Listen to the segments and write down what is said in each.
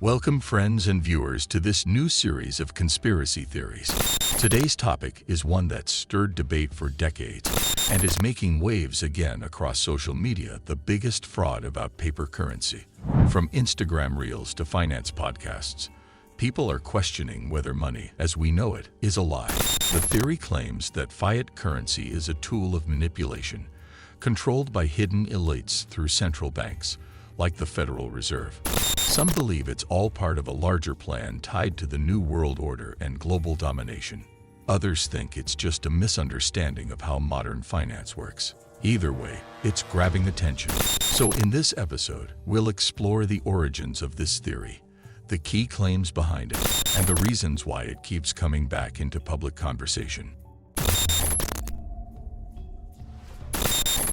Welcome, friends and viewers, to this new series of conspiracy theories. Today's topic is one that's stirred debate for decades and is making waves again across social media: the biggest fraud about paper currency. From Instagram Reels to finance podcasts, people are questioning whether money, as we know it, is a lie. The theory claims that fiat currency is a tool of manipulation, controlled by hidden elites through central banks, like the Federal Reserve. Some believe it's all part of a larger plan tied to the New World Order and global domination. Others think it's just a misunderstanding of how modern finance works. Either way, it's grabbing attention. So in this episode, we'll explore the origins of this theory, the key claims behind it, and the reasons why it keeps coming back into public conversation.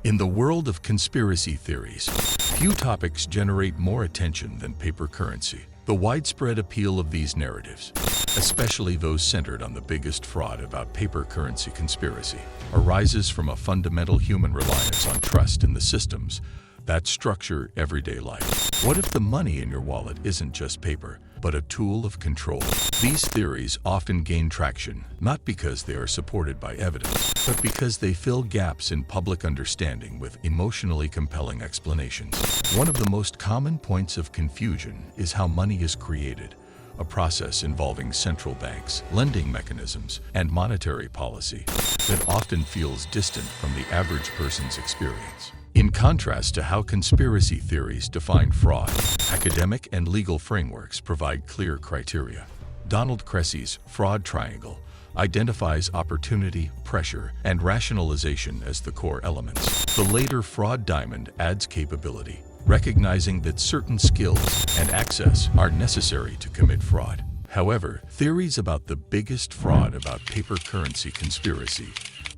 In the world of conspiracy theories, few topics generate more attention than paper currency. The widespread appeal of these narratives, especially those centered on the biggest fraud about paper currency conspiracy, arises from a fundamental human reliance on trust in the systems that structure everyday life. What if the money in your wallet isn't just paper, but a tool of control? These theories often gain traction, not because they are supported by evidence, but because they fill gaps in public understanding with emotionally compelling explanations. One of the most common points of confusion is how money is created, a process involving central banks, lending mechanisms, and monetary policy that often feels distant from the average person's experience. In contrast to how conspiracy theories define fraud, academic and legal frameworks provide clear criteria. Donald Cressy's fraud triangle identifies opportunity, pressure, and rationalization as the core elements. The later fraud diamond adds capability, recognizing that certain skills and access are necessary to commit fraud. However, theories about the biggest fraud about paper currency conspiracy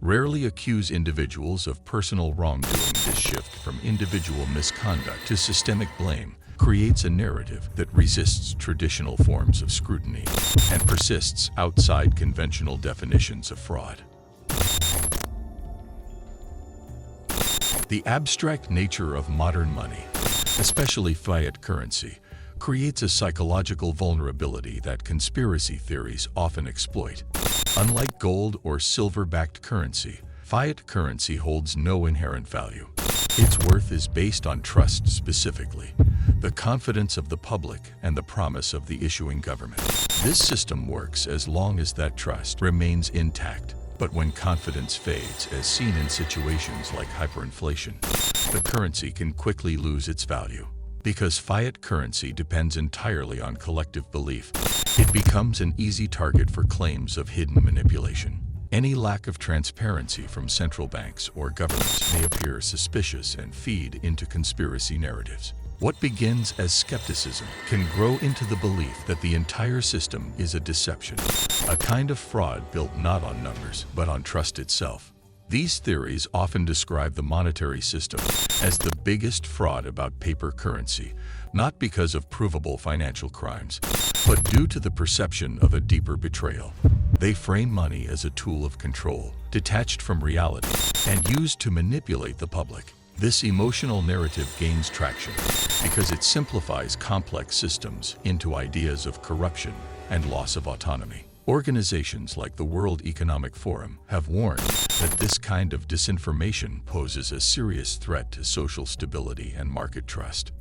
rarely accuse individuals of personal wrongdoing. This shift from individual misconduct to systemic blame creates a narrative that resists traditional forms of scrutiny and persists outside conventional definitions of fraud. The abstract nature of modern money, especially fiat currency, creates a psychological vulnerability that conspiracy theories often exploit. Unlike gold or silver-backed currency, fiat currency holds no inherent value. Its worth is based on trust, specifically the confidence of the public and the promise of the issuing government. This system works as long as that trust remains intact. But when confidence fades, as seen in situations like hyperinflation, the currency can quickly lose its value. Because fiat currency depends entirely on collective belief, it becomes an easy target for claims of hidden manipulation. Any lack of transparency from central banks or governments may appear suspicious and feed into conspiracy narratives. What begins as skepticism can grow into the belief that the entire system is a deception, a kind of fraud built not on numbers, but on trust itself. These theories often describe the monetary system as the biggest fraud about paper currency, not because of provable financial crimes, but due to the perception of a deeper betrayal. They frame money as a tool of control, detached from reality, and used to manipulate the public. This emotional narrative gains traction because it simplifies complex systems into ideas of corruption and loss of autonomy. Organizations like the World Economic Forum have warned that this kind of disinformation poses a serious threat to social stability and market trust.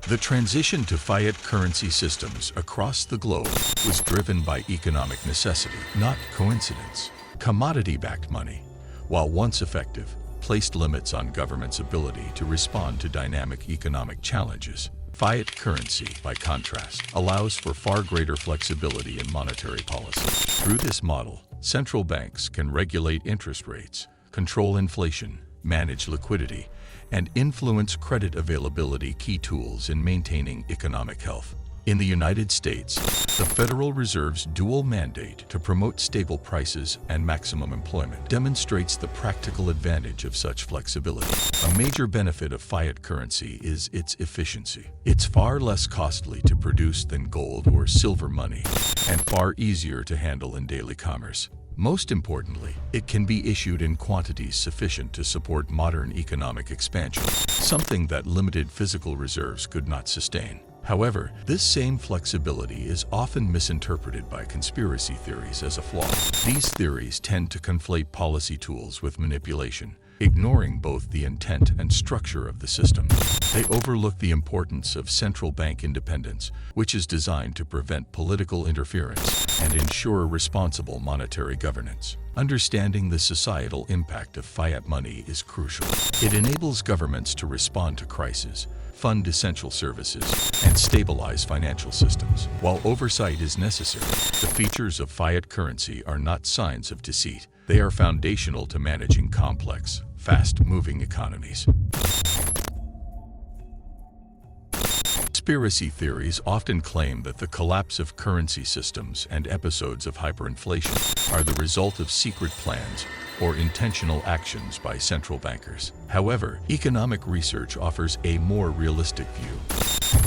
The transition to fiat currency systems across the globe was driven by economic necessity, not coincidence. Commodity-backed money, while once effective, placed limits on governments' ability to respond to dynamic economic challenges. Fiat currency, by contrast, allows for far greater flexibility in monetary policy. Through this model, central banks can regulate interest rates, control inflation, manage liquidity, and influence credit availability, key tools in maintaining economic health. In the United States, the Federal Reserve's dual mandate to promote stable prices and maximum employment demonstrates the practical advantage of such flexibility. A major benefit of fiat currency is its efficiency. It's far less costly to produce than gold or silver money, and far easier to handle in daily commerce. Most importantly, it can be issued in quantities sufficient to support modern economic expansion. something that limited physical reserves could not sustain. However, this same flexibility is often misinterpreted by conspiracy theories as a flaw. These theories tend to conflate policy tools with manipulation, ignoring both the intent and structure of the system. They overlook the importance of central bank independence, which is designed to prevent political interference and ensure responsible monetary governance. Understanding the societal impact of fiat money is crucial. It enables governments to respond to crises, fund essential services, and stabilize financial systems. While oversight is necessary, the features of fiat currency are not signs of deceit. They are foundational to managing complex, fast-moving economies. Conspiracy theories often claim that the collapse of currency systems and episodes of hyperinflation are the result of secret plans or intentional actions by central bankers. However, economic research offers a more realistic view.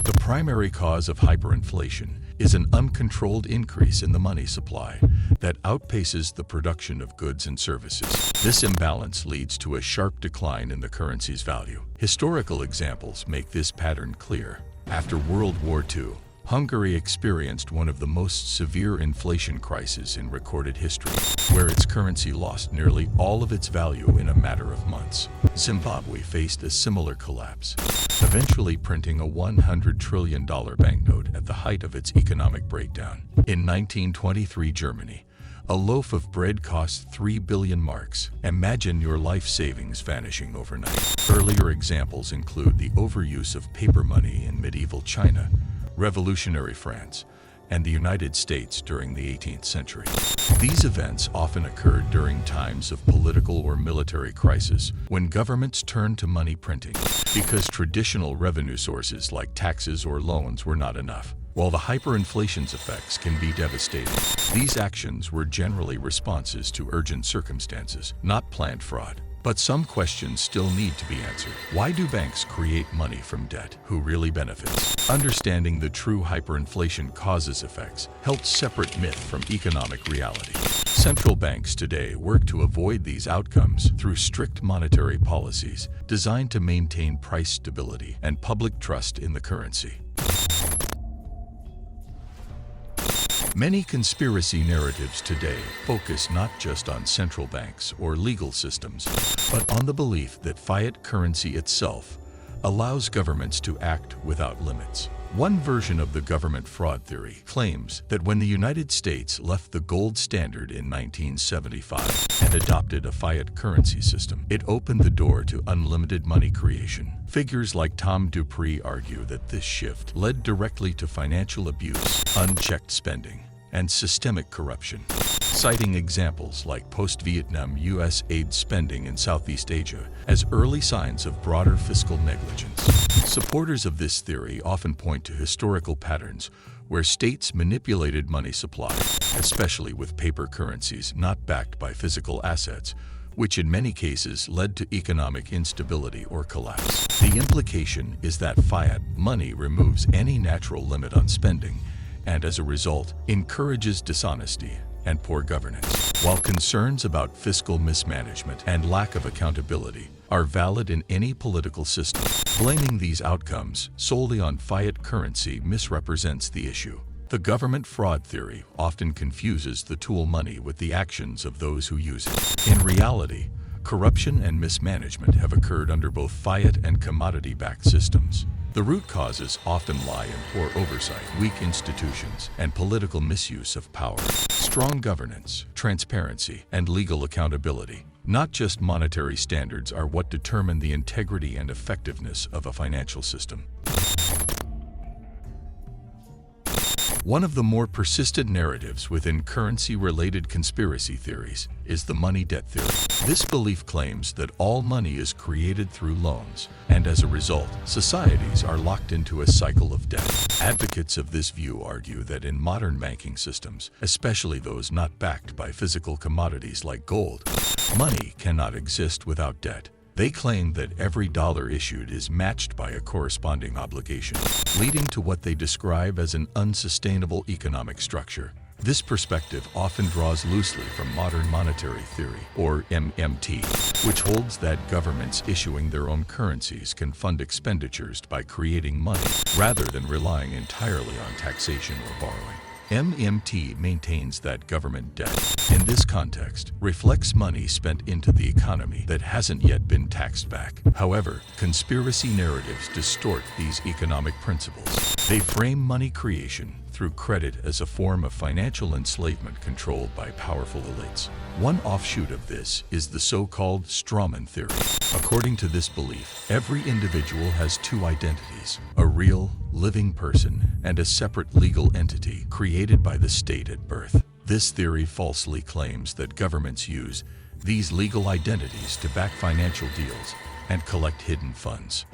The primary cause of hyperinflation is an uncontrolled increase in the money supply that outpaces the production of goods and services. This imbalance leads to a sharp decline in the currency's value. Historical examples make this pattern clear. After World War II, Hungary experienced one of the most severe inflation crises in recorded history, where its currency lost nearly all of its value in a matter of months. Zimbabwe faced a similar collapse, eventually printing a $100 trillion banknote at the height of its economic breakdown. In 1923 Germany, a loaf of bread cost 3 billion marks. Imagine your life savings vanishing overnight. Earlier examples include the overuse of paper money in medieval China, Revolutionary France, and the United States during the 18th century. These events often occurred during times of political or military crisis when governments turned to money printing because traditional revenue sources like taxes or loans were not enough. While the hyperinflation's effects can be devastating, these actions were generally responses to urgent circumstances, not planned fraud. But some questions still need to be answered. Why do banks create money from debt? Who really benefits? Understanding the true hyperinflation causes effects helps separate myth from economic reality. Central banks today work to avoid these outcomes through strict monetary policies designed to maintain price stability and public trust in the currency. Many conspiracy narratives today focus not just on central banks or legal systems, but on the belief that fiat currency itself allows governments to act without limits. One version of the government fraud theory claims that when the United States left the gold standard in 1975 and adopted a fiat currency system, it opened the door to unlimited money creation. Figures like Tom Dupree argue that this shift led directly to financial abuse, unchecked spending, and systemic corruption, citing examples like post-Vietnam U.S. aid spending in Southeast Asia as early signs of broader fiscal negligence. Supporters of this theory often point to historical patterns where states manipulated money supply, especially with paper currencies not backed by physical assets, which in many cases led to economic instability or collapse. The implication is that fiat money removes any natural limit on spending and, as a result, encourages dishonesty and poor governance. While concerns about fiscal mismanagement and lack of accountability are valid in any political system, blaming these outcomes solely on fiat currency misrepresents the issue. The government fraud theory often confuses the tool money with the actions of those who use it. In reality, corruption and mismanagement have occurred under both fiat and commodity-backed systems. The root causes often lie in poor oversight, weak institutions, and political misuse of power. Strong governance, transparency, and legal accountability, not just monetary standards, are what determine the integrity and effectiveness of a financial system. One of the more persistent narratives within currency-related conspiracy theories is the money debt theory. This belief claims that all money is created through loans, and as a result, societies are locked into a cycle of debt. Advocates of this view argue that in modern banking systems, especially those not backed by physical commodities like gold, money cannot exist without debt. They claim that every dollar issued is matched by a corresponding obligation, leading to what they describe as an unsustainable economic structure. This perspective often draws loosely from modern monetary theory, or MMT, which holds that governments issuing their own currencies can fund expenditures by creating money rather than relying entirely on taxation or borrowing. MMT maintains that government debt, in this context, reflects money spent into the economy that hasn't yet been taxed back. However, conspiracy narratives distort these economic principles. They frame money creation through credit as a form of financial enslavement controlled by powerful elites. One offshoot of this is the so-called strawman theory. According to this belief, every individual has two identities, a real, living person and a separate legal entity created by the state at birth. This theory falsely claims that governments use these legal identities to back financial deals and collect hidden funds.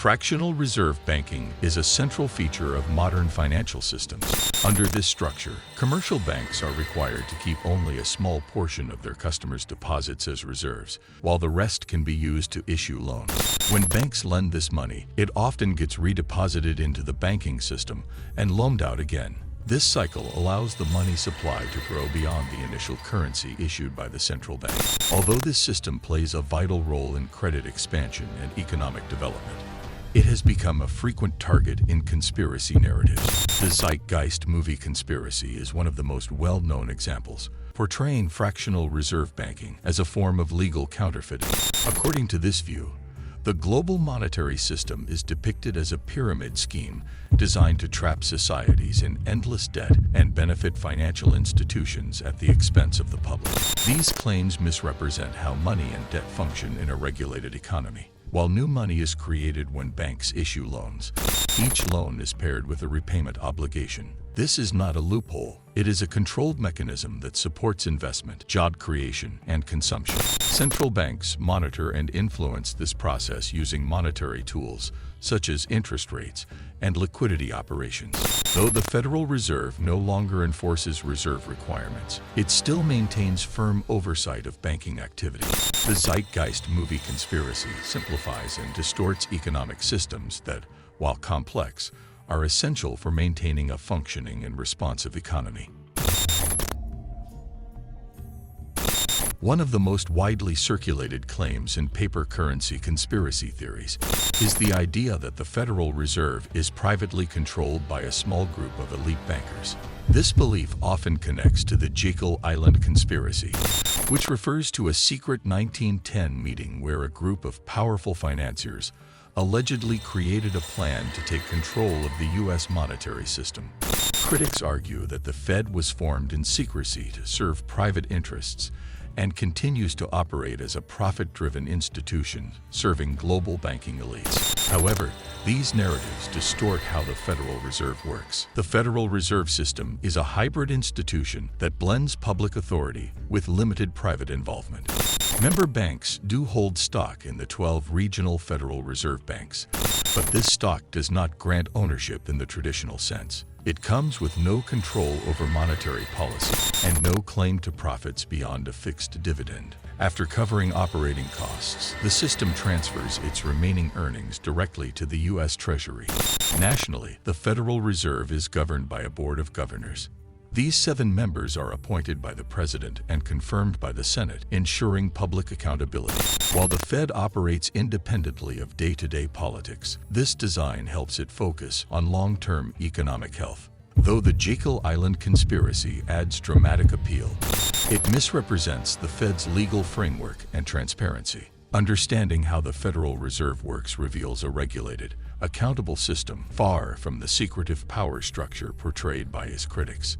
Fractional reserve banking is a central feature of modern financial systems. Under this structure, commercial banks are required to keep only a small portion of their customers' deposits as reserves, while the rest can be used to issue loans. When banks lend this money, it often gets redeposited into the banking system and loaned out again. This cycle allows the money supply to grow beyond the initial currency issued by the central bank. Although this system plays a vital role in credit expansion and economic development, it has become a frequent target in conspiracy narratives. The Zeitgeist movie Conspiracy is one of the most well-known examples, portraying fractional reserve banking as a form of legal counterfeiting. According to this view, the global monetary system is depicted as a pyramid scheme designed to trap societies in endless debt and benefit financial institutions at the expense of the public. These claims misrepresent how money and debt function in a regulated economy. While new money is created when banks issue loans, each loan is paired with a repayment obligation. This is not a loophole. It is a controlled mechanism that supports investment, job creation, and consumption. Central banks monitor and influence this process using monetary tools such as interest rates and liquidity operations. Though the Federal Reserve no longer enforces reserve requirements, it still maintains firm oversight of banking activity. The Zeitgeist movie Conspiracy simplifies and distorts economic systems that, while complex, are essential for maintaining a functioning and responsive economy. One of the most widely circulated claims in paper currency conspiracy theories is the idea that the Federal Reserve is privately controlled by a small group of elite bankers. This belief often connects to the Jekyll Island conspiracy, which refers to a secret 1910 meeting where a group of powerful financiers allegedly created a plan to take control of the U.S. monetary system. Critics argue that the Fed was formed in secrecy to serve private interests and continues to operate as a profit-driven institution serving global banking elites. However, these narratives distort how the Federal Reserve works. The Federal Reserve System is a hybrid institution that blends public authority with limited private involvement. Member banks do hold stock in the 12 regional Federal Reserve banks, but this stock does not grant ownership in the traditional sense. It comes with no control over monetary policy and no claim to profits beyond a fixed dividend. After covering operating costs, the system transfers its remaining earnings directly to the U.S. Treasury. Nationally, the Federal Reserve is governed by a board of governors. These 7 members are appointed by the President and confirmed by the Senate, ensuring public accountability. While the Fed operates independently of day-to-day politics, this design helps it focus on long-term economic health. Though the Jekyll Island conspiracy adds dramatic appeal, it misrepresents the Fed's legal framework and transparency. Understanding how the Federal Reserve works reveals a regulated, accountable system far from the secretive power structure portrayed by its critics.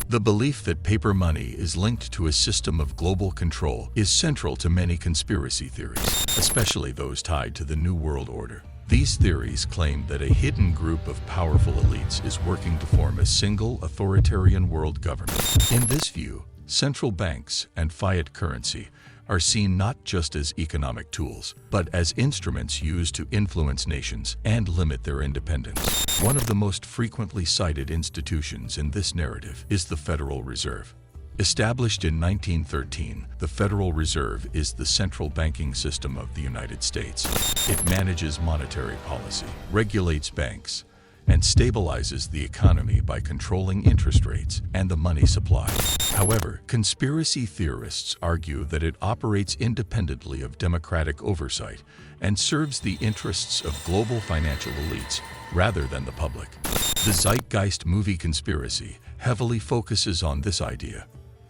The belief that paper money is linked to a system of global control is central to many conspiracy theories, especially those tied to the New World Order. These theories claim that a hidden group of powerful elites is working to form a single authoritarian world government. In this view, central banks and fiat currency are seen not just as economic tools, but as instruments used to influence nations and limit their independence. One of the most frequently cited institutions in this narrative is the Federal Reserve. Established in 1913, the Federal Reserve is the central banking system of the United States. It manages monetary policy, regulates banks, and stabilizes the economy by controlling interest rates and the money supply. However, conspiracy theorists argue that it operates independently of democratic oversight and serves the interests of global financial elites rather than the public. The Zeitgeist movie Conspiracy heavily focuses on this idea.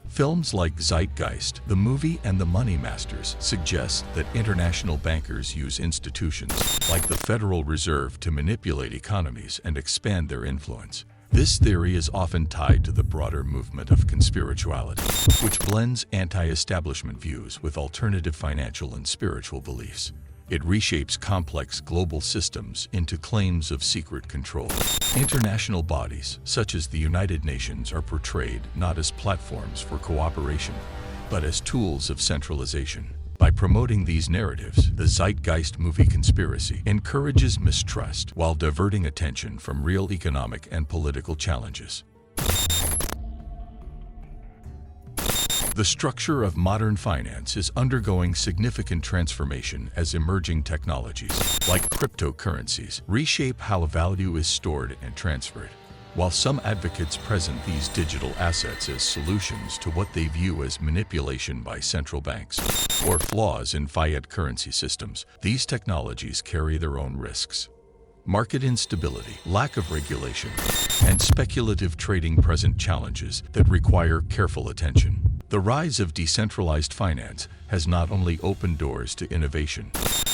Films like Zeitgeist, the movie, and The Money Masters suggest that international bankers use institutions like the Federal Reserve to manipulate economies and expand their influence. This theory is often tied to the broader movement of conspirituality, which blends anti-establishment views with alternative financial and spiritual beliefs. It reshapes complex global systems into claims of secret control. International bodies, such as the United Nations, are portrayed not as platforms for cooperation, but as tools of centralization. By promoting these narratives, the Zeitgeist movie Conspiracy encourages mistrust while diverting attention from real economic and political challenges. The structure of modern finance is undergoing significant transformation as emerging technologies, like cryptocurrencies, reshape how value is stored and transferred. While some advocates present these digital assets as solutions to what they view as manipulation by central banks or flaws in fiat currency systems, these technologies carry their own risks. Market instability, lack of regulation, and speculative trading present challenges that require careful attention. The rise of decentralized finance has not only opened doors to innovation,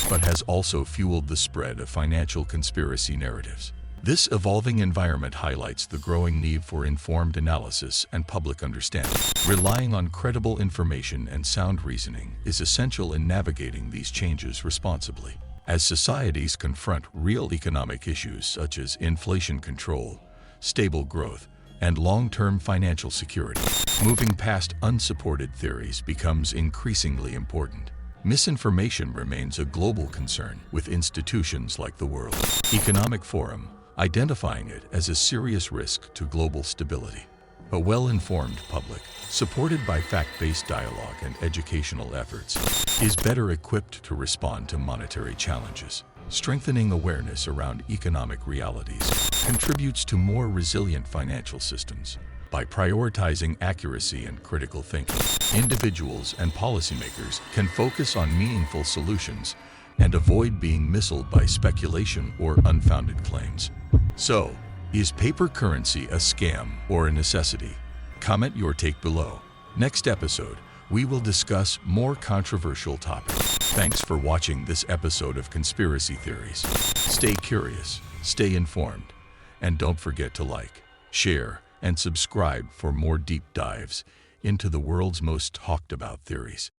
but has also fueled the spread of financial conspiracy narratives. This evolving environment highlights the growing need for informed analysis and public understanding. Relying on credible information and sound reasoning is essential in navigating these changes responsibly. As societies confront real economic issues such as inflation control, stable growth, and long-term financial security, moving past unsupported theories becomes increasingly important. Misinformation remains a global concern, with institutions like the World Economic Forum identifying it as a serious risk to global stability. A well-informed public, supported by fact-based dialogue and educational efforts, is better equipped to respond to monetary challenges. Strengthening awareness around economic realities contributes to more resilient financial systems. By prioritizing accuracy and critical thinking, individuals and policymakers can focus on meaningful solutions and avoid being misled by speculation or unfounded claims. So, is paper currency a scam or a necessity? Comment your take below. Next episode, we will discuss more controversial topics. Thanks for watching this episode of Conspiracy Theories. Stay curious, stay informed, and don't forget to like, share, and subscribe for more deep dives into the world's most talked about theories.